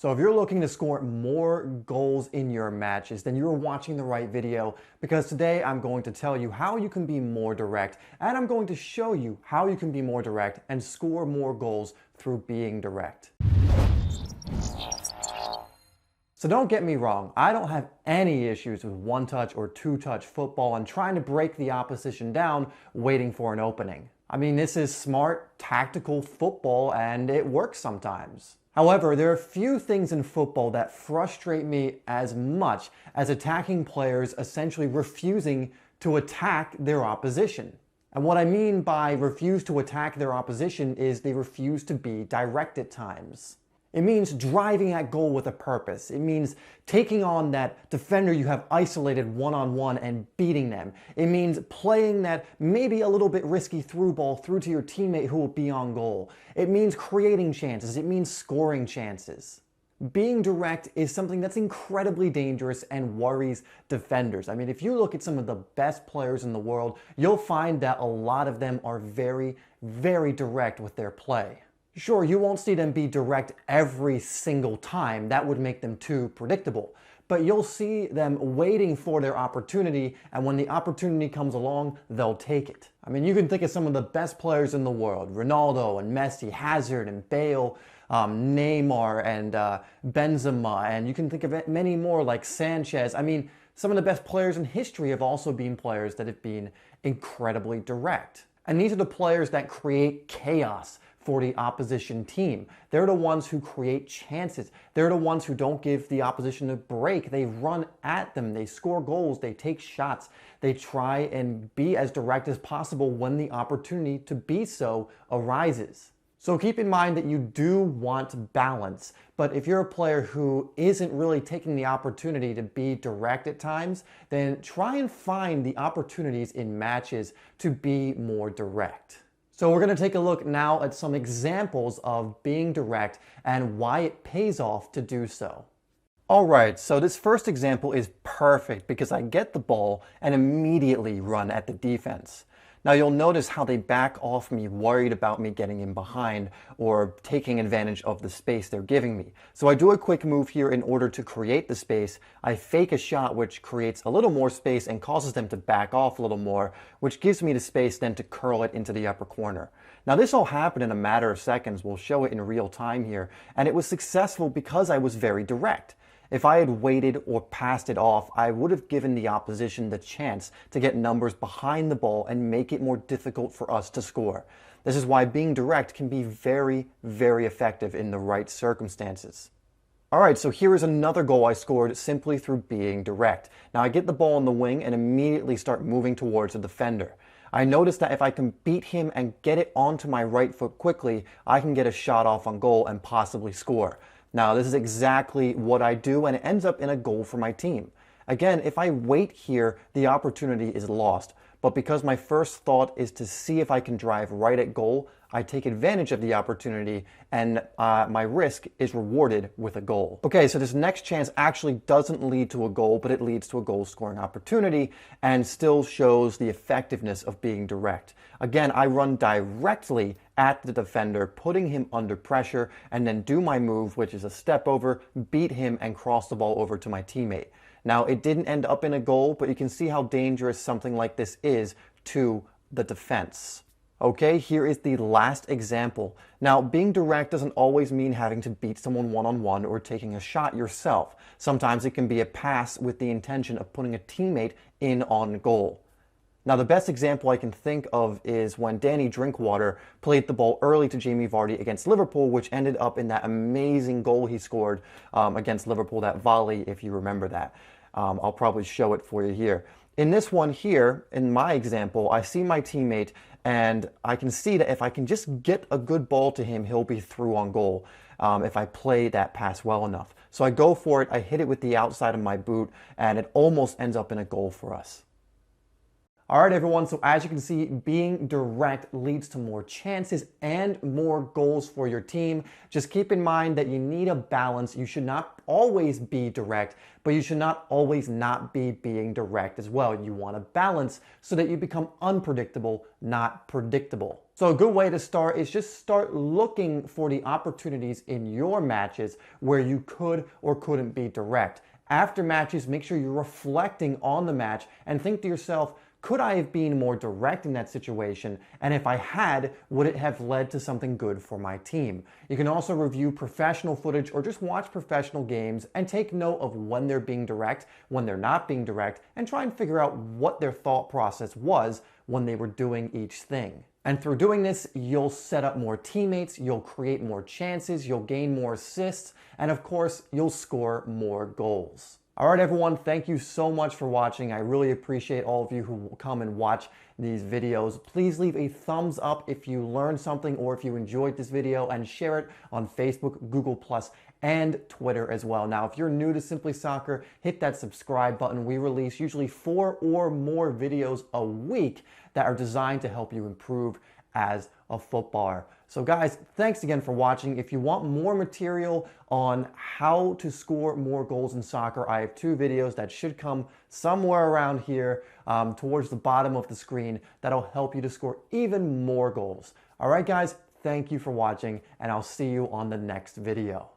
So if you're looking to score more goals in your matches, then you're watching the right video, because today I'm going to tell you how you can be more direct, and I'm going to show you how you can be more direct and score more goals through being direct. So don't get me wrong, I don't have any issues with one-touch or two-touch football and trying to break the opposition down waiting for an opening. I mean, this is smart, tactical football and it works sometimes. However, there are few things in football that frustrate me as much as attacking players essentially refusing to attack their opposition. And what I mean by refuse to attack their opposition is they refuse to be direct at times. It means driving at goal with a purpose. It means taking on that defender you have isolated one-on-one and beating them. It means playing that maybe a little bit risky through ball through to your teammate who will be on goal. It means creating chances. It means scoring chances. Being direct is something that's incredibly dangerous and worries defenders. I mean, if you look at some of the best players in the world, you'll find that a lot of them are very, very direct with their play. Sure, you won't see them be direct every single time. That would make them too predictable. But you'll see them waiting for their opportunity, and when the opportunity comes along, they'll take it. I mean, you can think of some of the best players in the world: Ronaldo and Messi, Hazard and Bale, Neymar and Benzema, and you can think of many more like Sanchez. I mean, some of the best players in history have also been players that have been incredibly direct. And these are the players that create chaos for the opposition team. They're the ones who create chances. They're the ones who don't give the opposition a break. They run at them. They score goals. They take shots. They try and be as direct as possible when the opportunity to be so arises. So keep in mind that you do want balance, but if you're a player who isn't really taking the opportunity to be direct at times, then try and find the opportunities in matches to be more direct. So we're going to take a look now at some examples of being direct and why it pays off to do so. Alright, so this first example is perfect because I get the ball and immediately run at the defense. Now you'll notice how they back off me, worried about me getting in behind or taking advantage of the space they're giving me. So I do a quick move here in order to create the space. I fake a shot which creates a little more space and causes them to back off a little more, which gives me the space then to curl it into the upper corner. Now this all happened in a matter of seconds. We'll show it in real time here, and it was successful because I was very direct. If I had waited or passed it off, I would have given the opposition the chance to get numbers behind the ball and make it more difficult for us to score. This is why being direct can be very, very effective in the right circumstances. Alright, so here is another goal I scored simply through being direct. Now I get the ball on the wing and immediately start moving towards the defender. I notice that if I can beat him and get it onto my right foot quickly, I can get a shot off on goal and possibly score. Now, this is exactly what I do, and it ends up in a goal for my team. Again, if I wait here, the opportunity is lost. But because my first thought is to see if I can drive right at goal, I take advantage of the opportunity, and my risk is rewarded with a goal. Okay, so this next chance actually doesn't lead to a goal, but it leads to a goal-scoring opportunity and still shows the effectiveness of being direct. Again, I run directly at the defender, putting him under pressure, and then do my move, which is a step over, beat him, and cross the ball over to my teammate. Now, it didn't end up in a goal, but you can see how dangerous something like this is to the defense. Okay, here is the last example. Now, being direct doesn't always mean having to beat someone one-on-one or taking a shot yourself. Sometimes it can be a pass with the intention of putting a teammate in on goal. Now, the best example I can think of is when Danny Drinkwater played the ball early to Jamie Vardy against Liverpool, which ended up in that amazing goal he scored against Liverpool, that volley, if you remember that. I'll probably show it for you here. In this one here, in my example, I see my teammate, and I can see that if I can just get a good ball to him, he'll be through on goal if I play that pass well enough. So I go for it, I hit it with the outside of my boot, and it almost ends up in a goal for us. All right, everyone, so as you can see, being direct leads to more chances and more goals for your team. Just keep in mind that you need a balance. You should not always be direct, but you should not always not be being direct as well. You want a balance so that you become unpredictable, not predictable. So a good way to start is just start looking for the opportunities in your matches where you could or couldn't be direct. After matches, make sure you're reflecting on the match and think to yourself, could I have been more direct in that situation? And if I had, would it have led to something good for my team? You can also review professional footage or just watch professional games and take note of when they're being direct, when they're not being direct, and try and figure out what their thought process was when they were doing each thing. And through doing this, you'll set up more teammates, you'll create more chances, you'll gain more assists, and of course, you'll score more goals. All right, everyone, thank you so much for watching. I really appreciate all of you who come and watch these videos. Please leave a thumbs up if you learned something or if you enjoyed this video, and share it on Facebook, Google+, and Twitter as well. Now, if you're new to Simply Soccer, hit that subscribe button. We release usually 4 or more videos a week that are designed to help you improve as a footballer. So guys, thanks again for watching. If you want more material on how to score more goals in soccer, I have 2 videos that should come somewhere around here towards the bottom of the screen that'll help you to score even more goals. All right, guys, thank you for watching, and I'll see you on the next video.